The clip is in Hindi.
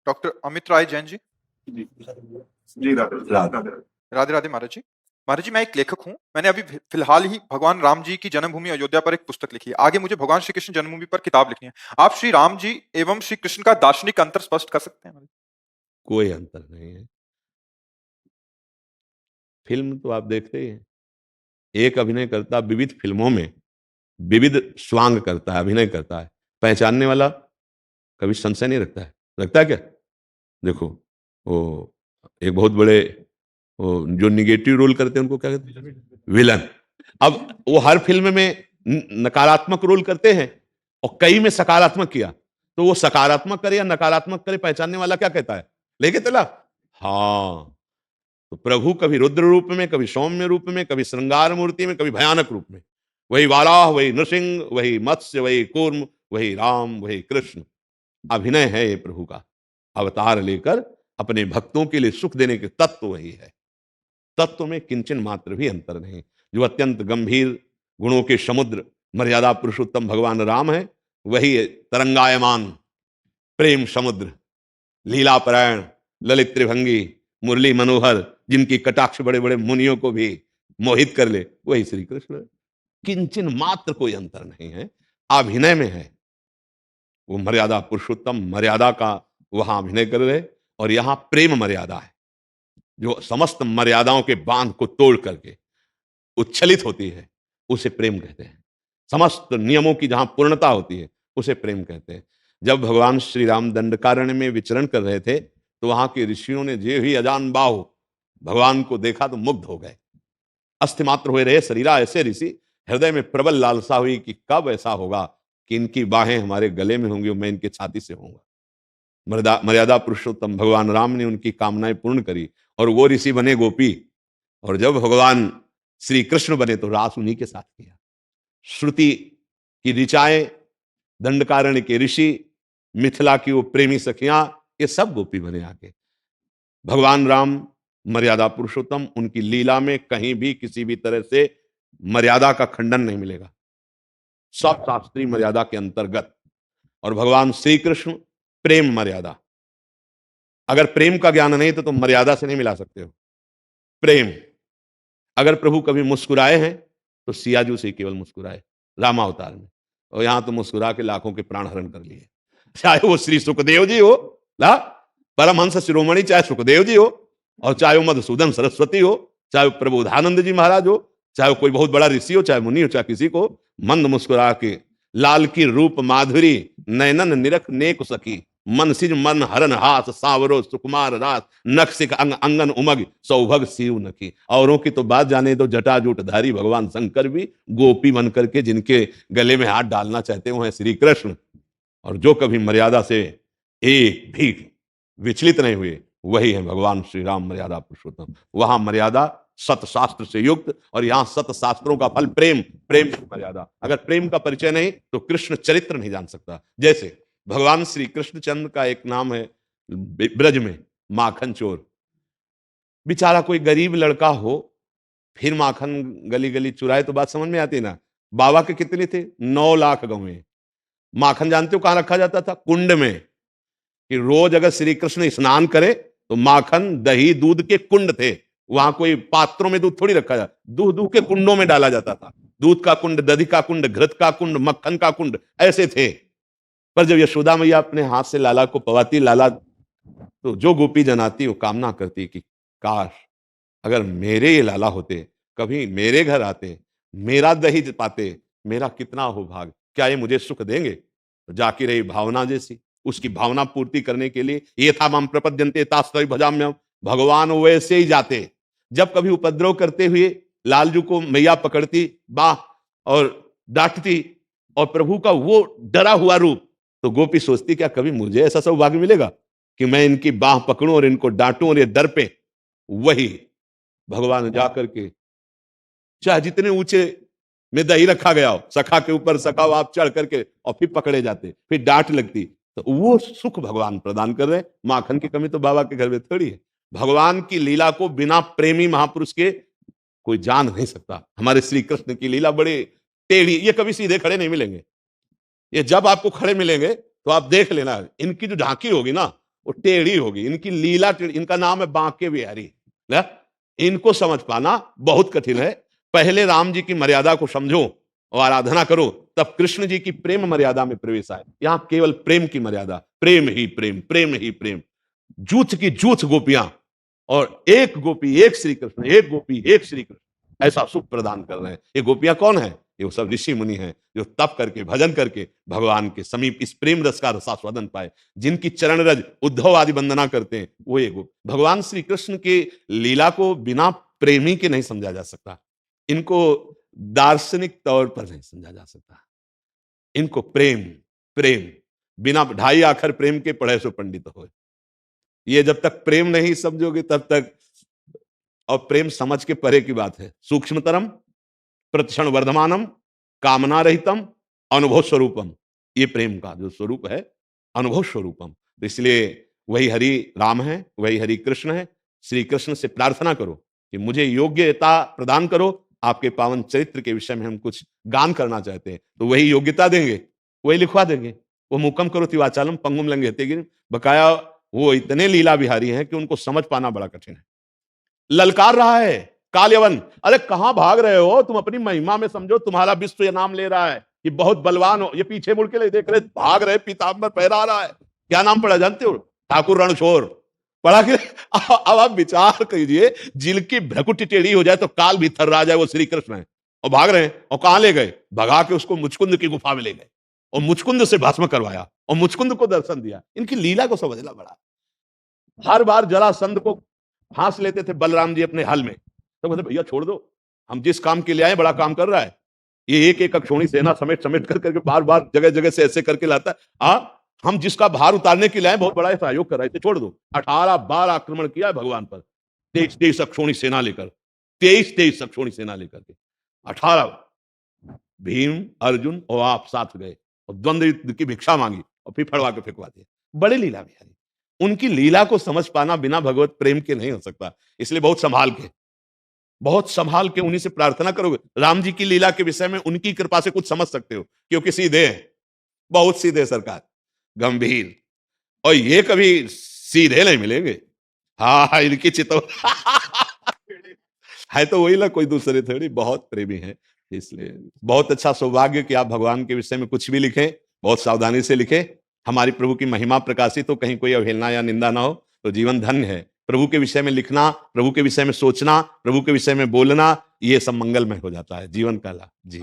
डॉक्टर अमित राय जैन जी। जी जी राधे राधे। राधे राधे महाराज जी। महाराज जी, मैं एक लेखक हूँ। मैंने अभी फिलहाल ही भगवान राम जी की जन्मभूमि अयोध्या पर एक पुस्तक लिखी है। आगे मुझे भगवान श्री कृष्ण जन्मभूमि पर किताब लिखनी है। आप श्री राम जी एवं श्री कृष्ण का दार्शनिक अंतर स्पष्ट कर सकते हैं? कोई अंतर नहीं है। फिल्म तो आप देखते ही हैं, एक अभिनय करता विविध फिल्मों में विविध स्वांग करता है, अभिनय करता है, पहचानने वाला कभी संशय नहीं रखता है क्या? देखो, वो एक बहुत बड़े वो जो निगेटिव रोल करते हैं उनको क्या कहते हैं? विलन। अब वो हर फिल्म में नकारात्मक रोल करते हैं और कई में सकारात्मक किया, तो वो सकारात्मक करे या नकारात्मक करे, पहचानने वाला क्या कहता है? लेके चला। हाँ, तो प्रभु कभी रुद्र रूप में, कभी सौम्य रूप में, कभी श्रृंगार मूर्ति में, कभी भयानक रूप में। वही वाराह, वही नृसिंह, वही मत्स्य, वही कूर्म, वही राम, वही कृष्ण। अभिनय है ये प्रभु का। अवतार लेकर अपने भक्तों के लिए सुख देने के तत्व वही है। तत्व में किंचन मात्र भी अंतर नहीं। जो अत्यंत गंभीर गुणों के समुद्र मर्यादा पुरुषोत्तम भगवान राम है, वही तरंगायमान प्रेम समुद्र, लीलापरायण, ललित त्रिभंगी, मुरली मनोहर, जिनकी कटाक्ष बड़े बड़े मुनियों को भी मोहित कर ले, वही श्री कृष्ण। किंचन मात्र कोई अंतर नहीं है, अभिनय में है। वो मर्यादा पुरुषोत्तम मर्यादा का वहां अभिनय कर रहे, और यहां प्रेम मर्यादा है, जो समस्त मर्यादाओं के बांध को तोड़ करके उच्छलित होती है, उसे प्रेम कहते हैं। समस्त नियमों की जहां पूर्णता होती है, उसे प्रेम कहते हैं। जब भगवान श्री राम दंडकारण्य में विचरण कर रहे थे, तो वहां के ऋषियों ने जे ही अजान बाहु भगवान को देखा तो मुग्ध हो गए। अस्थिमात्र हुए रहे शरीरा ऐसे ऋषि, हृदय में प्रबल लालसा हुई कि कब ऐसा होगा कि इनकी बाहें हमारे गले में होंगी और मैं इनके छाती से होऊंगा। मर्यादा पुरुषोत्तम भगवान राम ने उनकी कामनाएं पूर्ण करी और वो ऋषि बने गोपी, और जब भगवान श्री कृष्ण बने तो रास उन्हीं के साथ किया। श्रुति की ऋचाएं, दंडकारण्य के ऋषि, मिथिला की वो प्रेमी सखियां, ये सब गोपी बने आके। भगवान राम मर्यादा पुरुषोत्तम, उनकी लीला में कहीं भी किसी भी तरह से मर्यादा का खंडन नहीं मिलेगा, सब शास्त्रीय मर्यादा के अंतर्गत। और भगवान श्री कृष्ण प्रेम मर्यादा। अगर प्रेम का ज्ञान नहीं तो तुम मर्यादा से नहीं मिला सकते हो। प्रेम, अगर प्रभु कभी मुस्कुराए हैं तो सियाजू से केवल मुस्कुराए रामावतार में, और यहां तो मुस्कुरा के लाखों के प्राण हरण कर लिए। चाहे वो श्री सुखदेव जी हो, ला परमहंस शिरोमणि, चाहे सुखदेव जी हो, और चाहे वो मधुसूदन सरस्वती हो, चाहे वो प्रबोधानंद जी महाराज हो, चाहे वो कोई बहुत बड़ा ऋषि हो, चाहे मुनि हो, चाहे किसी को मंद मुस्कुरा के लाल की रूप माधुरी नैनन निरख नेक सखी, मन सिज मन हरन हास सावरो सुकुमार रास, नक्सिक अंग अंगन उमग सौभग शिव नखी। औरों की तो बात जाने दो, जटाजूटधारी भगवान शंकर भी गोपी बन करके जिनके गले में हाथ डालना चाहते हो हैं श्री कृष्ण। और जो कभी मर्यादा से एक भी विचलित नहीं हुए, वही है भगवान श्री राम मर्यादा पुरुषोत्तम। वहां मर्यादा सत शास्त्र से युक्त, और यहां सत शास्त्रों का फल प्रेम, प्रेम की मर्यादा। अगर प्रेम का परिचय नहीं तो कृष्ण चरित्र नहीं जान सकता। जैसे भगवान श्री कृष्णचंद्र का एक नाम है ब्रज में माखन चोर। बेचारा कोई गरीब लड़का हो, फिर माखन गली गली चुराए तो बात समझ में आती ना। बाबा के कितने थे? 9 लाख गौएं। माखन जानते हो कहां रखा जाता था? कुंड में। कि रोज अगर श्री कृष्ण स्नान करे तो माखन दही दूध के कुंड थे, वहां कोई पात्रों में दूध थोड़ी रखा जाता, दूध के कुंडों में डाला जाता था। दूध का कुंड, दधी का कुंड, घृत का कुंड, मक्खन का कुंड, ऐसे थे। पर जब यशोदा मैया अपने हाथ से लाला को पवाती, लाला तो जो गोपी जनाती वो कामना करती कि काश अगर मेरे ये लाला होते, कभी मेरे घर आते, मेरा दही पाते, मेरा कितना हो भाग, क्या ये मुझे सुख देंगे? तो जाकी रही भावना जैसी, उसकी भावना पूर्ति करने के लिए ये था माम प्रपद्यन्ते तास्तव भजाम्यहम्, भगवान वैसे ही जाते। जब कभी उपद्रव करते हुए लालजू को मैया पकड़ती बाह और डांटती, और प्रभु का वो डरा हुआ रूप, तो गोपी सोचती क्या कभी मुझे ऐसा सौभाग्य मिलेगा कि मैं इनकी बाह पकड़ूं और इनको डांटूं, और ये डर पे। वही भगवान जाकर के, चाहे जितने ऊंचे में दही रखा गया हो, सखा के ऊपर सखा आप चढ़ करके, और फिर पकड़े जाते, फिर डांट लगती, तो वो सुख भगवान प्रदान कर रहे। माखन की कमी तो बाबा के घर में थोड़ी है। भगवान की लीला को बिना प्रेमी महापुरुष के कोई जान नहीं सकता। हमारे श्री कृष्ण की लीला बड़ी टेढ़ी, ये कभी सीधे खड़े नहीं मिलेंगे। ये जब आपको खड़े मिलेंगे तो आप देख लेना, इनकी जो झांकी होगी ना, वो टेढ़ी होगी, इनकी लीला टेढ़ी, इनका नाम है बांके बिहारी ना? इनको समझ पाना बहुत कठिन है। पहले राम जी की मर्यादा को समझो और आराधना करो, तब कृष्ण जी की प्रेम मर्यादा में प्रवेश आए। यहां केवल प्रेम की मर्यादा, प्रेम ही प्रेम, प्रेम ही प्रेम। जूथ की जूथ गोपियां और एक गोपी एक श्री कृष्ण, एक गोपी एक श्री कृष्ण, ऐसा सुख प्रदान कर रहे हैं। ये गोपियां कौन है? ये सब ऋषि मुनि हैं जो तप करके भजन करके भगवान के समीप इस प्रेम रस का रसास्वादन पाए, जिनकी चरण रज उद्धव आदि वंदना करते हैं, वो ये भगवान श्री कृष्ण की लीला को बिना प्रेमी के नहीं समझा जा सकता। इनको दार्शनिक तौर पर नहीं समझा जा सकता। इनको प्रेम प्रेम बिना ढाई आखर प्रेम के पढ़े सो पंडित हो। ये जब तक प्रेम नहीं समझोगे तब तक, और प्रेम समझ के परे की बात है। सूक्ष्मतरम प्रतिक्षण वर्धमानम कामना रहितम अनुभव स्वरूपम, ये प्रेम का जो स्वरूप है, अनुभव स्वरूपम। तो इसलिए वही हरि राम है, वही हरि कृष्ण है। श्री कृष्ण से प्रार्थना करो कि मुझे योग्यता प्रदान करो, आपके पावन चरित्र के विषय में हम कुछ गान करना चाहते हैं, तो वही योग्यता देंगे, वही लिखवा देंगे। वो मुकम करोति वाचालम पंगुम लंघयते गिरिम, बकाया वो इतने लीला विहारी हैं कि उनको समझ पाना बड़ा कठिन है। ललकार रहा है काल्यवन, अरे कहां भाग रहे हो तुम? अपनी महिमा में समझो, तुम्हारा विश्व ये नाम ले रहा है कि बहुत बलवान हो। ये पीछे मुड़ के ले देख रहे, भाग रहे, पीताम्बर पहरा रहा है। क्या नाम पढ़ा जानते हो? ठाकुर रणछोड़ पढ़ा के। अब आप विचार कीजिए, जिनकी भ्रकुटी टेढ़ी हो जाए तो काल भी थर्रा जाए, वो श्री कृष्ण है, और भाग रहे हैं। और कहां ले गए? भगा के उसको मुचकुंद की गुफा में ले गए और मुचकुंद से भस्म करवाया और मुचकुंद को दर्शन दिया। इनकी लीला को समझना बड़ा। हर बार जरासंध को फांस लेते थे बलराम जी अपने हल में, तो बोलते भैया छोड़ दो, हम जिस काम के लिए आए बड़ा काम कर रहा है। ये एक एक अक्षोणी सेना समेट समेट कर करके बार बार जगह जगह से ऐसे करके लाता है। हम जिसका भार उतारने के लिए आए बहुत बड़ा सहयोग कर रहे थे, छोड़ दो। 18 बार आक्रमण किया है भगवान पर, 23 अक्षोणी सेना लेकर, 23 अक्षोणी सेना लेकर के 18 भीम अर्जुन और आप साथ गए और द्वंद्व युद्ध की भिक्षा मांगी और फिर फड़वा के फेंकवा दिया। बड़े लीला बिहारी। उनकी लीला को समझ पाना बिना भगवत प्रेम के नहीं हो सकता। इसलिए बहुत संभाल के उन्हीं से प्रार्थना करोगे। राम जी की लीला के विषय में उनकी कृपा से कुछ समझ सकते हो, क्योंकि सीधे हैं, बहुत सीधे सरकार, गंभीर, और ये कभी सीधे नहीं मिलेंगे। हाँ इनकी चितो है तो वही ना, कोई दूसरे थोड़ी, बहुत प्रेमी है। इसलिए बहुत अच्छा सौभाग्य कि आप भगवान के विषय में कुछ भी लिखें, बहुत सावधानी से लिखें। हमारी प्रभु की महिमा प्रकाशित हो, कहीं कोई अवहेलना या निंदा ना हो, तो जीवन धन्य है। प्रभु के विषय में लिखना, प्रभु के विषय में सोचना, प्रभु के विषय में बोलना, ये सब मंगलमय हो जाता है जीवन का लाभ। जी।